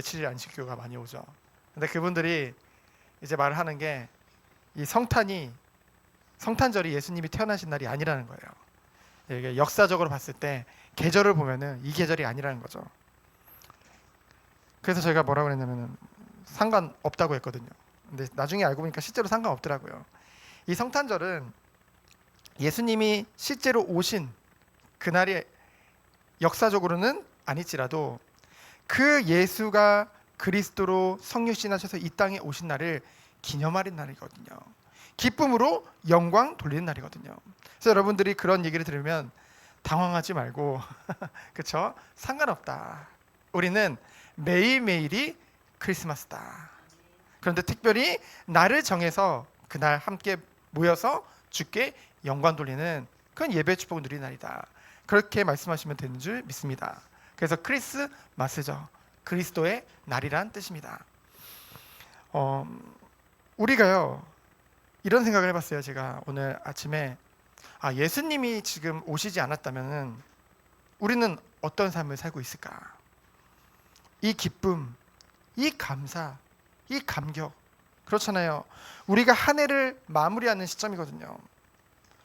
7일 안식교가 많이 오죠. 근데 그분들이 이제 말을 하는 게 이 성탄절이 예수님이 태어나신 날이 아니라는 거예요. 이게 역사적으로 봤을 때 계절을 보면은 이 계절이 아니라는 거죠. 그래서 저희가 뭐라고 그랬냐면은 상관없다고 했거든요. 근데 나중에 알고 보니까 실제로 상관없더라고요. 이 성탄절은 예수님이 실제로 오신 그날이 역사적으로는 아닐지라도 그 예수가 그리스도로 성육신하셔서 이 땅에 오신 날을 기념하는 날이거든요. 기쁨으로 영광 돌리는 날이거든요. 그래서 여러분들이 그런 얘기를 들으면 당황하지 말고 그렇죠? 상관없다. 우리는 매일매일이 크리스마스다. 그런데 특별히 날을 정해서 그날 함께 모여서 주께 영광 돌리는 그런 예배 축복을 누리는 날이다. 그렇게 말씀하시면 되는 줄 믿습니다. 그래서 크리스마스죠. 그리스도의 날이란 뜻입니다. 우리가요 이런 생각을 해봤어요. 제가 오늘 아침에 예수님이 지금 오시지 않았다면 우리는 어떤 삶을 살고 있을까? 이 기쁨, 이 감사, 이 감격, 그렇잖아요. 우리가 한 해를 마무리하는 시점이거든요.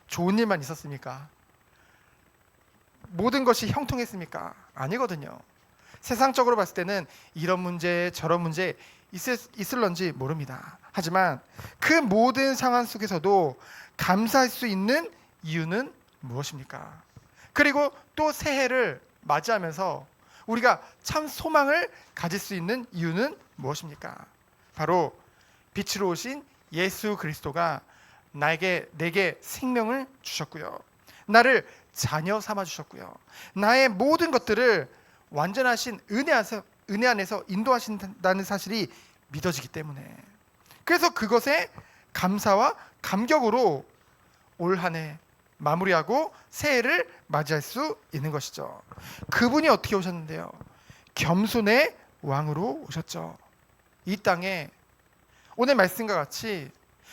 좋은 일만 있었습니까? 모든 것이 형통했습니까? 아니거든요. 세상적으로 봤을 때는 이런 문제 저런 문제 있을런지 모릅니다. 하지만 그 모든 상황 속에서도 감사할 수 있는 이유는 무엇입니까? 그리고 또 새해를 맞이하면서 우리가 참 소망을 가질 수 있는 이유는 무엇입니까? 바로 빛으로 오신 예수 그리스도가 내게 생명을 주셨고요. 나를 자녀 삼아 주셨고요. 나의 모든 것들을 완전하신 은혜 안에서 인도하신다는 사실이 믿어지기 때문에, 그래서 그것에 감사와 감격으로 올 한 해 마무리하고 새해를 맞이할 수 있는 것이죠. 그분이 어떻게 오셨는데요? 겸손의 왕으로 오셨죠. 이 땅에 오늘 말씀과 같이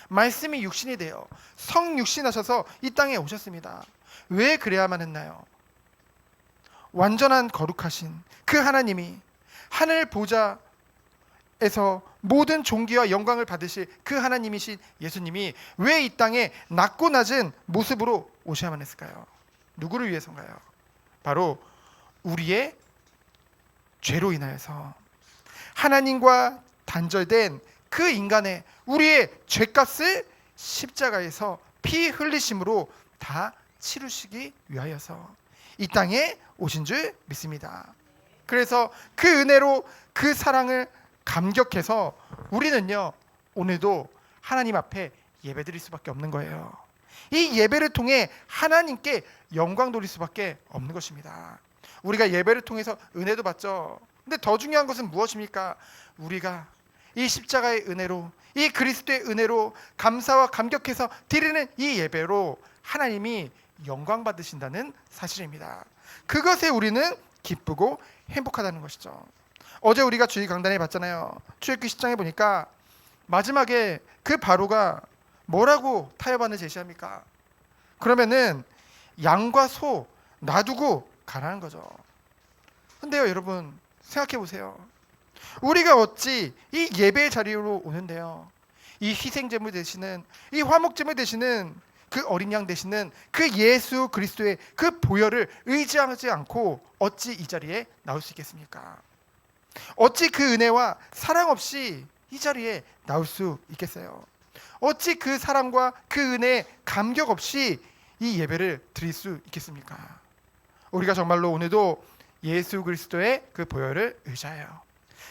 말씀이 육신이 되어 성육신하셔서 이 땅에 오셨습니다. 왜 그래야만 했나요? 완전한 거룩하신 그 하나님이 하늘 보좌에서 모든 존귀와 영광을 받으실 그 하나님이신 예수님이 왜 이 땅에 낮고 낮은 모습으로 오셔야만 했을까요? 누구를 위해서인가요? 바로 우리의 죄로 인하여서 하나님과 단절된 그 인간의 우리의 죄값을 십자가에서 피 흘리심으로 다 치르시기 위하여서 이 땅에 오신 줄 믿습니다. 그래서 그 은혜로 그 사랑을 감격해서 우리는요 오늘도 하나님 앞에 예배드릴 수밖에 없는 거예요. 이 예배를 통해 하나님께 영광 돌릴 수밖에 없는 것입니다. 우리가 예배를 통해서 은혜도 받죠. 근데 더 중요한 것은 무엇입니까? 우리가 이 십자가의 은혜로, 이 그리스도의 은혜로 감사와 감격해서 드리는 이 예배로 하나님이 영광 받으신다는 사실입니다. 그것에 우리는 기쁘고 행복하다는 것이죠. 어제 우리가 주일 강단에 봤잖아요. 출애굽기 10장에 보니까 마지막에 그 바로가 뭐라고 타협안을 제시합니까? 그러면은 양과 소 놔두고 가라는 거죠. 근데요 여러분 생각해 보세요. 우리가 어찌 이 예배의 자리로 오는데요, 이 희생제물 되시는, 이 화목제물 되시는 그 어린 양 되시는 그 예수 그리스도의 그 보혈을 의지하지 않고 어찌 이 자리에 나올 수 있겠습니까? 어찌 그 은혜와 사랑 없이 이 자리에 나올 수 있겠어요? 어찌 그 사랑과 그 은혜에 감격 없이 이 예배를 드릴 수 있겠습니까? 우리가 정말로 오늘도 예수 그리스도의 그 보혈을 의지하여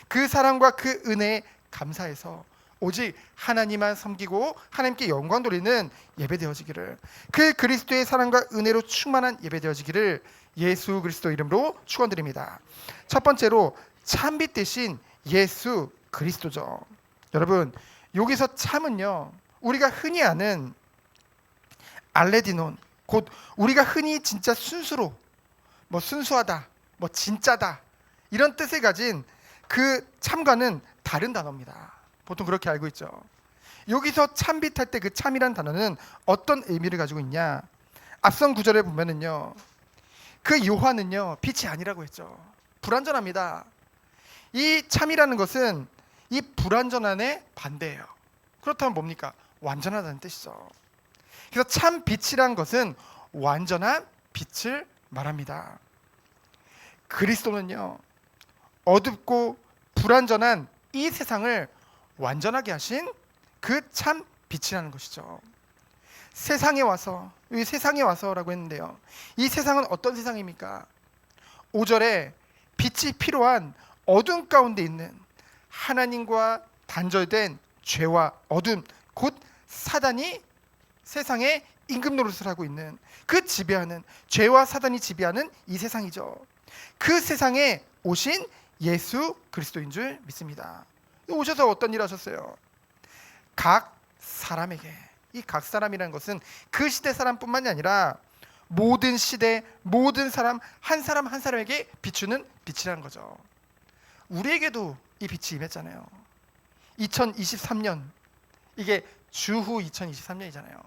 그 사랑과 그 은혜에 감사해서 오직 하나님만 섬기고 하나님께 영광 돌리는 예배 되어지기를, 그 그리스도의 사랑과 은혜로 충만한 예배 되어지기를 예수 그리스도 이름으로 축원드립니다. 첫 번째로 참빛 대신 예수 그리스도죠. 여러분 여기서 참은요 우리가 흔히 아는 알레디논, 곧 우리가 흔히 진짜 순수로 순수하다, 진짜다 이런 뜻을 가진 그 참과는 다른 단어입니다. 보통 그렇게 알고 있죠. 여기서 참빛할 때 그 참이란 단어는 어떤 의미를 가지고 있냐? 앞선 구절에 보면은요 그 요한은요 빛이 아니라고 했죠. 불완전합니다. 이 참이라는 것은 이 불완전함의 반대예요. 그렇다면 뭡니까? 완전하다는 뜻이죠. 그래서 참 빛이란 것은 완전한 빛을 말합니다. 그리스도는요, 어둡고 불완전한 이 세상을 완전하게 하신 그 참 빛이라는 것이죠. 세상에 와서, 여기 세상에 와서라고 했는데요, 이 세상은 어떤 세상입니까? 5절에 빛이 필요한 어둠 가운데 있는 하나님과 단절된 죄와 어둠, 곧 사단이 세상에 임금 노릇을 하고 있는, 그 지배하는, 죄와 사단이 지배하는 이 세상이죠. 그 세상에 오신 예수 그리스도인 줄 믿습니다. 오셔서 어떤 일 하셨어요? 각 사람에게, 이 각 사람이라는 것은 그 시대 사람뿐만이 아니라 모든 시대, 모든 사람, 한 사람 한 사람에게 비추는 빛이라는 거죠. 우리에게도 이 빛이 임했잖아요. 2023년, 이게 주후 2023년이잖아요.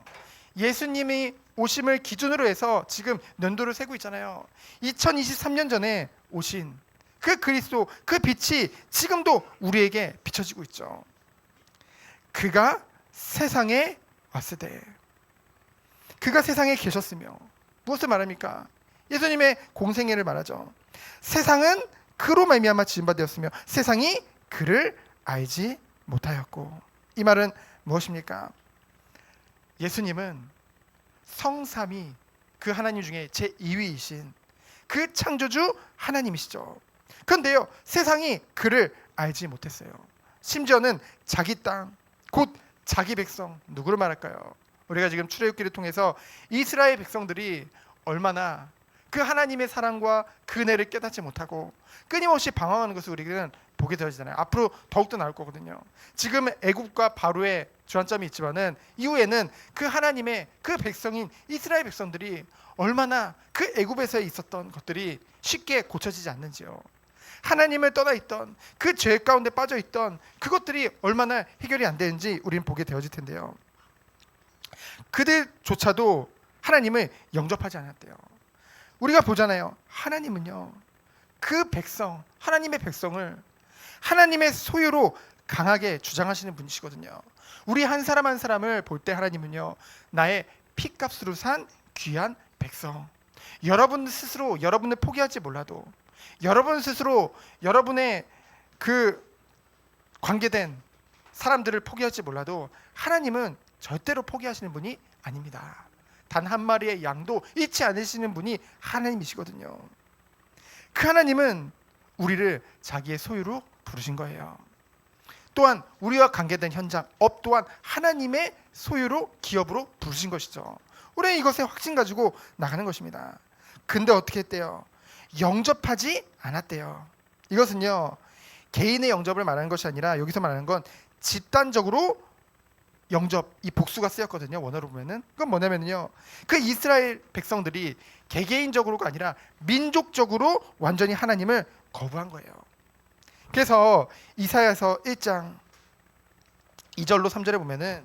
예수님이 오심을 기준으로 해서 지금 년도를 세고 있잖아요. 2023년 전에 오신 그 그리스도, 그 빛이 지금도 우리에게 비춰지고 있죠. 그가 세상에 왔을 때, 그가 세상에 계셨으며, 무엇을 말합니까? 예수님의 공생애를 말하죠. 세상은 그로 말미암아 지은 바 되었으며 세상이 그를 알지 못하였고. 이 말은 무엇입니까? 예수님은 성삼위 그 하나님 중에 제2위이신 그 창조주 하나님이시죠. 그런데요, 세상이 그를 알지 못했어요. 심지어는 자기 땅, 곧 자기 백성, 누구를 말할까요? 우리가 지금 출애굽기를 통해서 이스라엘 백성들이 얼마나 그 하나님의 사랑과 그 은혜를 깨닫지 못하고 끊임없이 방황하는 것을 우리는 보게 되어지잖아요. 앞으로 더욱더 나올 거거든요. 지금 애굽과 바로의 주안점이 있지만은 이후에는 그 하나님의 그 백성인 이스라엘 백성들이 얼마나 그 애굽에서 있었던 것들이 쉽게 고쳐지지 않는지요. 하나님을 떠나 있던 그 죄 가운데 빠져 있던 그것들이 얼마나 해결이 안 되는지 우리는 보게 되어질 텐데요. 그들조차도 하나님을 영접하지 않았대요. 우리가 보잖아요. 하나님은요, 그 백성, 하나님의 백성을 하나님의 소유로 강하게 주장하시는 분이시거든요. 우리 한 사람 한 사람을 볼 때 하나님은요, 나의 피값으로 산 귀한 백성. 여러분 스스로 여러분을 포기할지 몰라도, 여러분 스스로 여러분의 그 관계된 사람들을 포기할지 몰라도 하나님은 절대로 포기하시는 분이 아닙니다. 단 한 마리의 양도 잃지 않으시는 분이 하나님이시거든요. 그 하나님은 우리를 자기의 소유로 부르신 거예요. 또한 우리와 관계된 현장, 업 또한 하나님의 소유로, 기업으로 부르신 것이죠. 우리는 이것에 확신 가지고 나가는 것입니다. 근데 어떻게 했대요? 영접하지 않았대요. 이것은요, 개인의 영접을 말하는 것이 아니라 여기서 말하는 건 집단적으로 영접, 이 복수가 쓰였거든요. 원어로 보면은. 그건 뭐냐면요, 그 이스라엘 백성들이 개개인적으로가 아니라 민족적으로 완전히 하나님을 거부한 거예요. 그래서 이사야서 1장 2절로 3절에 보면은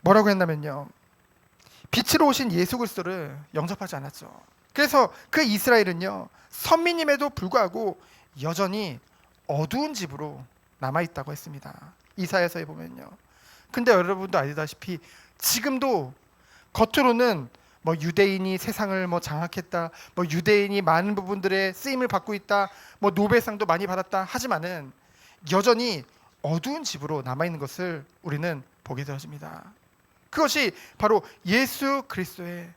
뭐라고 했냐면요, 빛으로 오신 예수 그리스도를 영접하지 않았죠. 그래서 그 이스라엘은요, 선민임에도 불구하고 여전히 어두운 집으로 남아있다고 했습니다. 이사야서에 보면요. 근데 여러분도 알다시피 지금도 겉으로는 뭐 유대인이 세상을 뭐 장악했다, 뭐 유대인이 많은 부분들의 쓰임을 받고 있다, 뭐 노벨상도 많이 받았다 하지만은 여전히 어두운 집으로 남아있는 것을 우리는 보게 되어집니다. 그것이 바로 예수 그리스도의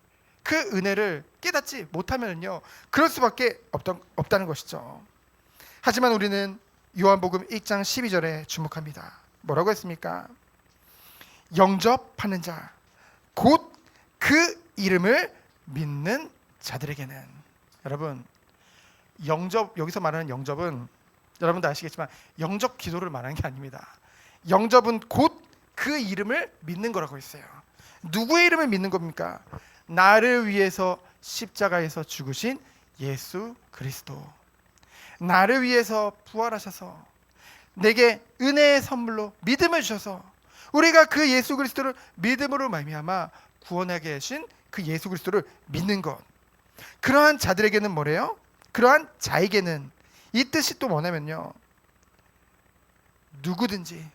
그 은혜를 깨닫지 못하면요, 그럴 수밖에 없다는 것이죠. 하지만 우리는 요한복음 1장 12절에 주목합니다. 뭐라고 했습니까? 영접하는 자, 곧 그 이름을 믿는 자들에게는. 여러분, 영접, 여기서 말하는 영접은 여러분도 아시겠지만 영접 기도를 말하는 게 아닙니다. 영접은 곧 그 이름을 믿는 거라고 했어요. 누구의 이름을 믿는 겁니까? 나를 위해서 십자가에서 죽으신 예수 그리스도, 나를 위해서 부활하셔서 내게 은혜의 선물로 믿음을 주셔서 우리가 그 예수 그리스도를 믿음으로 말미암아 구원하게 하신 그 예수 그리스도를 믿는 것, 그러한 자들에게는 뭐래요? 그러한 자에게는 이 뜻이 또 뭐냐면요, 누구든지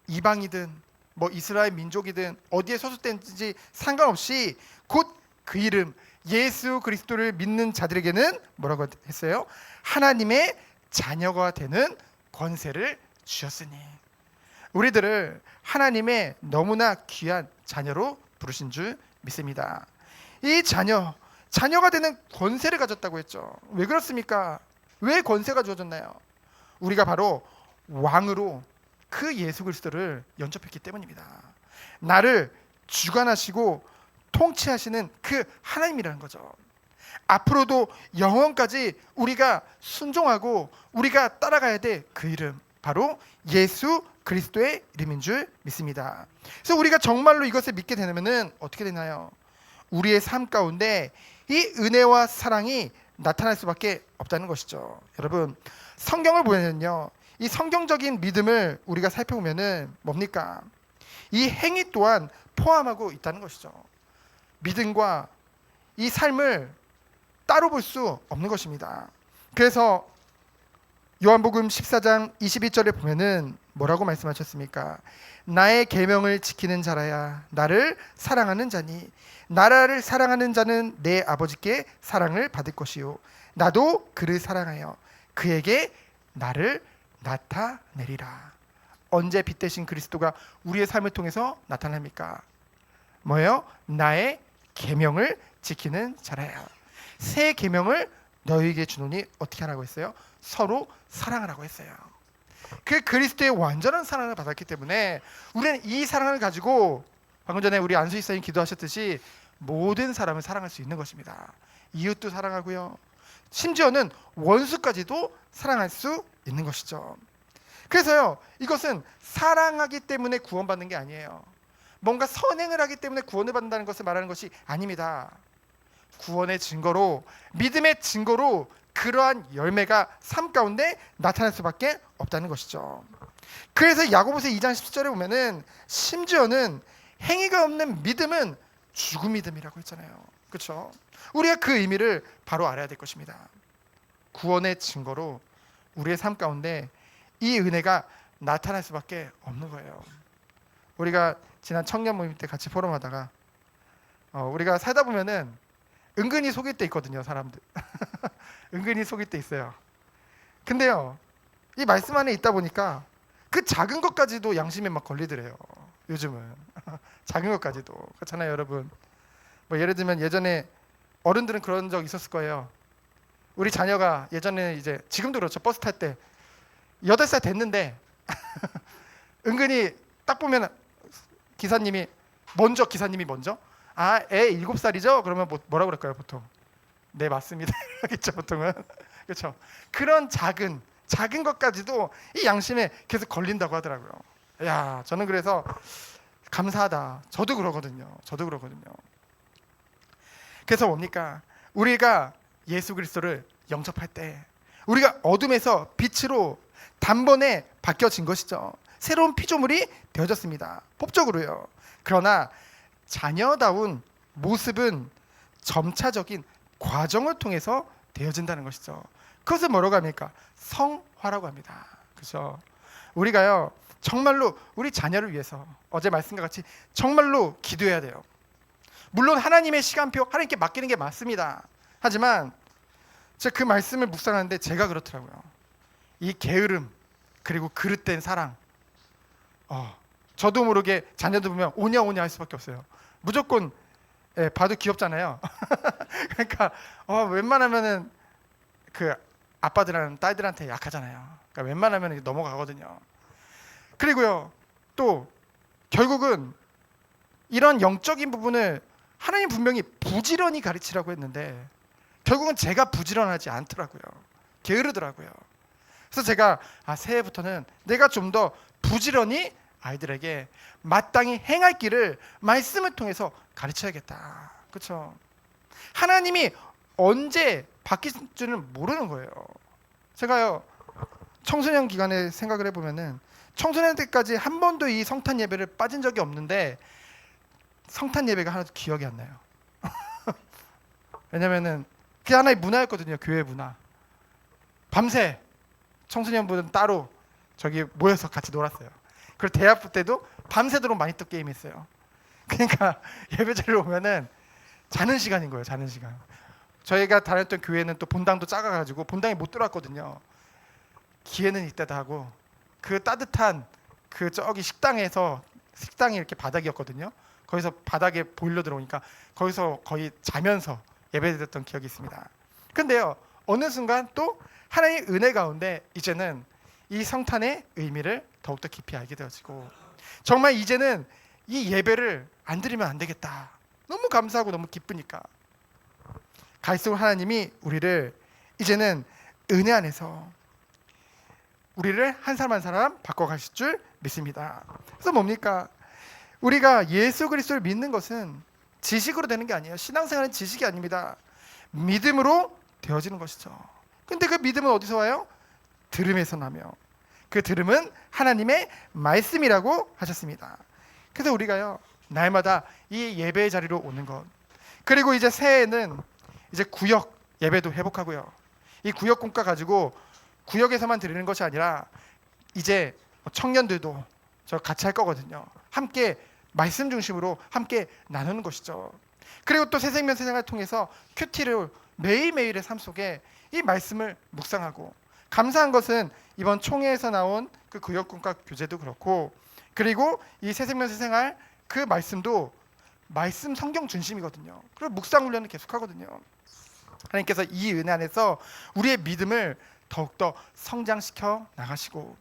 이방이든 뭐 이스라엘 민족이든 어디에 소속된지 상관없이 곧 그 이름 예수 그리스도를 믿는 자들에게는 뭐라고 했어요? 하나님의 자녀가 되는 권세를 주셨으니, 우리들을 하나님의 너무나 귀한 자녀로 부르신 줄 믿습니다. 이 자녀가 되는 권세를 가졌다고 했죠. 왜 그렇습니까? 왜 권세가 주어졌나요? 우리가 바로 왕으로 그 예수 그리스도를 영접했기 때문입니다. 나를 주관하시고 통치하시는 그 하나님이라는 거죠. 앞으로도 영원까지 우리가 순종하고 우리가 따라가야 될 그 이름, 바로 예수 그리스도의 이름인 줄 믿습니다. 그래서 우리가 정말로 이것을 믿게 되면은 어떻게 되나요? 우리의 삶 가운데 이 은혜와 사랑이 나타날 수밖에 없다는 것이죠. 여러분, 성경을 보면요, 이 성경적인 믿음을 우리가 살펴보면은 뭡니까? 이 행위 또한 포함하고 있다는 것이죠. 믿음과 이 삶을 따로 볼 수 없는 것입니다. 그래서 요한복음 14장 22절에 보면은 뭐라고 말씀하셨습니까? 나의 계명을 지키는 자라야 나를 사랑하는 자니, 나를 사랑하는 자는 내 아버지께 사랑을 받을 것이요 나도 그를 사랑하여 그에게 나를 나타내리라. 언제 빛대신 그리스도가 우리의 삶을 통해서 나타납니까? 뭐예요? 나의 계명을 지키는 자라야. 새 계명을 너희에게 주노니 어떻게 하라고 했어요? 서로 사랑하라고 했어요. 그 그리스도의 완전한 사랑을 받았기 때문에 우리는 이 사랑을 가지고 방금 전에 우리 안수 집사님 기도하셨듯이 모든 사람을 사랑할 수 있는 것입니다. 이웃도 사랑하고요, 심지어는 원수까지도 사랑할 수 있는 것이죠. 그래서요, 이것은 사랑하기 때문에 구원받는 게 아니에요. 뭔가 선행을 하기 때문에 구원을 받는다는 것을 말하는 것이 아닙니다. 구원의 증거로, 믿음의 증거로 그러한 열매가 삶 가운데 나타날 수밖에 없다는 것이죠. 그래서 야고보서 2장 17절에 보면은 심지어는 행위가 없는 믿음은 죽은 믿음이라고 했잖아요. 그렇죠? 우리가 그 의미를 바로 알아야 될 것입니다. 구원의 증거로 우리의 삶 가운데 이 은혜가 나타날 수밖에 없는 거예요. 우리가 지난 청년 모임 때 같이 포럼하다가 우리가 살다 보면은 은근히 속일 때 있거든요, 사람들. 은근히 속일 때 있어요. 근데요, 이 말씀 안에 있다 보니까 그 작은 것까지도 양심에 막 걸리더래요. 요즘은 작은 것까지도. 그렇잖아요, 여러분. 뭐 예를 들면 예전에 어른들은 그런 적 있었을 거예요. 우리 자녀가 예전에, 이제 지금도 그렇죠, 버스 탈 때 8살 됐는데 은근히 딱 보면 기사님이 먼저 애 7살이죠? 그러면 뭐라고 그럴까요, 보통? 네, 맞습니다. 하겠죠, 보통은. 그렇죠. 그런 작은 것까지도 이 양심에 계속 걸린다고 하더라고요. 야, 저는 그래서 감사하다. 저도 그러거든요. 그래서 뭡니까? 우리가 예수 그리스도를 영접할 때 우리가 어둠에서 빛으로 단번에 바뀌어진 것이죠. 새로운 피조물이 되어졌습니다. 법적으로요. 그러나 자녀다운 모습은 점차적인 과정을 통해서 되어진다는 것이죠. 그것을 뭐라고 합니까? 성화라고 합니다. 그렇죠? 우리가요, 정말로 우리 자녀를 위해서 어제 말씀과 같이 정말로 기도해야 돼요. 물론 하나님의 시간표 하나님께 맡기는 게 맞습니다. 하지만 제가 그 말씀을 묵상하는데 제가 그렇더라고요. 이 게으름 그리고 그릇된 사랑, 저도 모르게 자녀들 보면 오냐 할 수밖에 없어요. 무조건 봐도 귀엽잖아요. 그러니까 웬만하면은 그 아빠들은 딸들한테 약하잖아요. 그러니까 웬만하면 넘어가거든요. 그리고요, 또 결국은 이런 영적인 부분을 하나님 분명히 부지런히 가르치라고 했는데 결국은 제가 부지런하지 않더라고요. 게으르더라고요. 그래서 제가 새해부터는 내가 좀 더 부지런히 아이들에게 마땅히 행할 길을 말씀을 통해서 가르쳐야겠다. 그렇죠? 하나님이 언제 바뀔 줄은 모르는 거예요. 제가요, 청소년 기간에 생각을 해보면은 청소년 때까지 한 번도 이 성탄 예배를 빠진 적이 없는데 성탄 예배가 하나도 기억이 안 나요. 왜냐면은 그게 하나의 문화였거든요. 교회 문화. 밤새 청소년분은 따로 저기 모여서 같이 놀았어요. 그리고 대학부 때도 밤새도록 많이 또 게임했어요. 그러니까 예배 자리로 오면은 자는 시간인 거예요. 자는 시간. 저희가 다녔던 교회는 또 본당도 작아가지고 본당에 못 들어왔거든요. 기회는 이때다 하고 그 따뜻한 그 저기 식당이 이렇게 바닥이었거든요. 거기서 바닥에 보일러 들어오니까 거기서 거의 자면서 예배드렸던 기억이 있습니다. 근데요, 어느 순간 또 하나님의 은혜 가운데 이제는 이 성탄의 의미를 더욱더 깊이 알게 되어지고, 정말 이제는 이 예배를 안 드리면 안 되겠다. 너무 감사하고 너무 기쁘니까 갈수록 하나님이 우리를 이제는 은혜 안에서 우리를 한 사람 한 사람 바꿔가실 줄 믿습니다. 그래서 뭡니까? 우리가 예수 그리스도를 믿는 것은 지식으로 되는 게 아니에요. 신앙생활은 지식이 아닙니다. 믿음으로 되어지는 것이죠. 근데 그 믿음은 어디서 와요? 들음에서 나며, 그 들음은 하나님의 말씀이라고 하셨습니다. 그래서 우리가요, 날마다 이 예배의 자리로 오는 것, 그리고 이제 새해에는 이제 구역 예배도 회복하고요. 이 구역 공과 가지고 구역에서만 드리는 것이 아니라 이제 청년들도 저 같이 할 거거든요. 함께 말씀 중심으로 함께 나누는 것이죠. 그리고 또 새생명 세상을 통해서 큐티를 매일매일의 삶 속에 이 말씀을 묵상하고, 감사한 것은 이번 총회에서 나온 그 구역군과 교재도 그렇고, 그리고 이 새생명 세상할 그 말씀도 말씀 성경 중심이거든요. 그리고 묵상 훈련을 계속하거든요. 하나님께서 이 은혜 안에서 우리의 믿음을 더욱더 성장시켜 나가시고,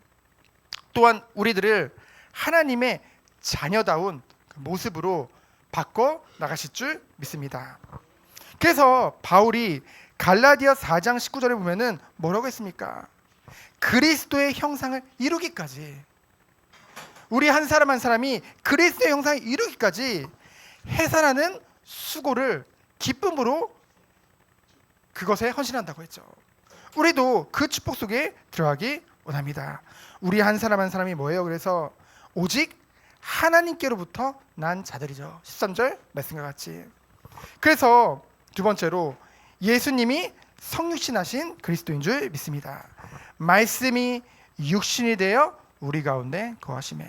또한 우리들을 하나님의 자녀다운 그 모습으로 바꿔 나가실 줄 믿습니다. 그래서 바울이 갈라디아 4장 19절에 보면은 뭐라고 했습니까? 그리스도의 형상을 이루기까지, 우리 한 사람 한 사람이 그리스도의 형상을 이루기까지 해산하는 수고를 기쁨으로 그것에 헌신한다고 했죠. 우리도 그 축복 속에 들어가기 원합니다. 우리 한 사람 한 사람이 뭐예요? 그래서 오직 하나님께로부터 난 자들이죠. 13절 말씀과 같이. 그래서 두 번째로 예수님이 성육신하신 그리스도인 줄 믿습니다. 말씀이 육신이 되어 우리 가운데 거하심에.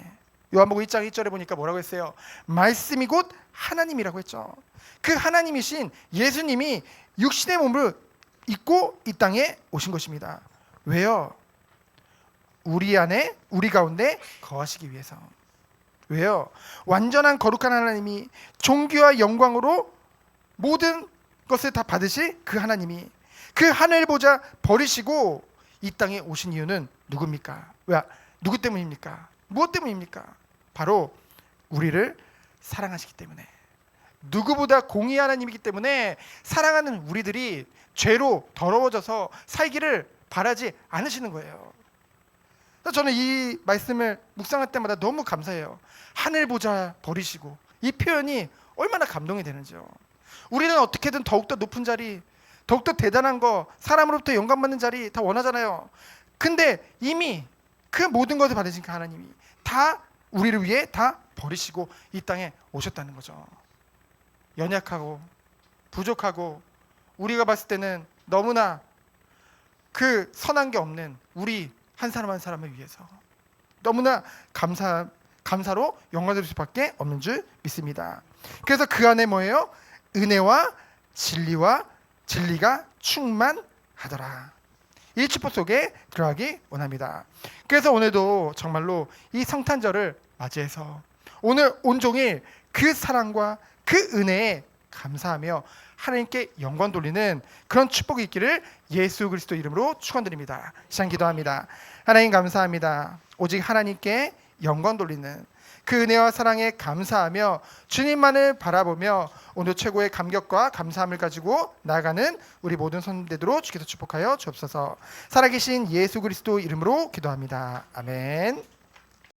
요한복음 1장 1절에 보니까 뭐라고 했어요? 말씀이 곧 하나님이라고 했죠. 그 하나님이신 예수님이 육신의 몸을 입고 이 땅에 오신 것입니다. 왜요? 우리 안에, 우리 가운데 거하시기 위해서. 왜요? 완전한 거룩한 하나님이 존귀와 영광으로 모든 것을 다 받으실 그 하나님이 그 하늘 보좌 버리시고 이 땅에 오신 이유는 누굽니까? 왜? 누구 때문입니까? 무엇 때문입니까? 바로 우리를 사랑하시기 때문에, 누구보다 공의 하나님이기 때문에 사랑하는 우리들이 죄로 더러워져서 살기를 바라지 않으시는 거예요. 저는 이 말씀을 묵상할 때마다 너무 감사해요. 하늘 보좌 버리시고, 이 표현이 얼마나 감동이 되는지요. 우리는 어떻게든 더욱더 높은 자리, 더욱더 대단한 거, 사람으로부터 영감받는 자리 다 원하잖아요. 근데 이미 그 모든 것을 받으신 그 하나님이 다 우리를 위해 다 버리시고 이 땅에 오셨다는 거죠. 연약하고 부족하고 우리가 봤을 때는 너무나 그 선한 게 없는 우리 한 사람 한 사람을 위해서 너무나 감사로 영광 드릴 수밖에 없는 줄 믿습니다. 그래서 그 안에 뭐예요? 은혜와 진리가 충만하더라. 이 축복 속에 들어가기 원합니다. 그래서 오늘도 정말로 이 성탄절을 맞이해서 오늘 온종일 그 사랑과 그 은혜에 감사하며 하나님께 영광 돌리는 그런 축복이 있기를 예수 그리스도 이름으로 축원드립니다. 시간 기도합니다. 하나님 감사합니다. 오직 하나님께 영광 돌리는 그 은혜와 사랑에 감사하며 주님만을 바라보며 오늘 최고의 감격과 감사함을 가지고 나아가는 우리 모든 성도들로 주께서 축복하여 주옵소서. 살아계신 예수 그리스도 이름으로 기도합니다. 아멘.